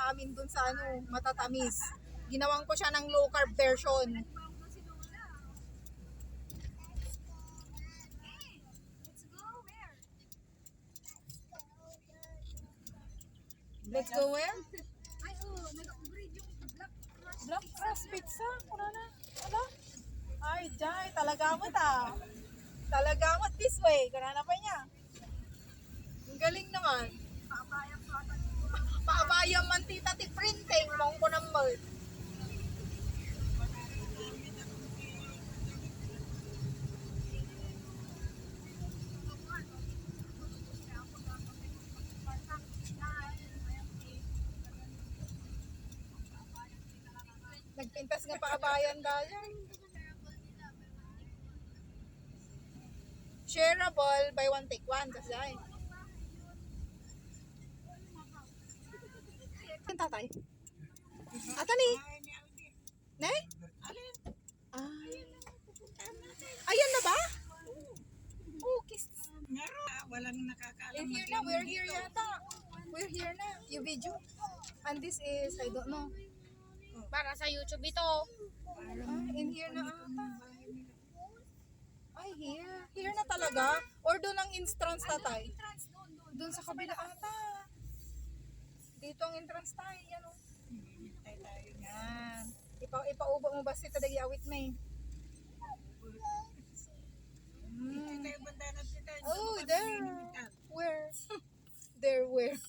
amin dun sa ano, matatamis. Ginawan ko siya ng low carb version. Let's go where? Ay, nag-upgrade yung Black Crust Pizza? Kuna na? Ala? Ay, jay, talagamot ah. Talagamot this way. Kuna na pa niya. Ang galing naman. Paabayang man tita ti printing. Mong ko number. Nagpintas nga paabayan dahil. Shareable by one take one. Kasi ay. Ang tatay? Atani? Ne? Ah. Ayan na ba? Oh, kiss. Walang nakakaalam. We're here na. We're here yata. We're here na. You video. And this is, I don't know. Para sa YouTube ito. In here na ata. Ay, here. Here na talaga? Or doon ang entrance tatay? Doon sa kabila ata. Dito ang entrance tayo. Yan o. Yan. Ipaubo mo ba si Tadagi awit may? Oh, there. Where? There, where?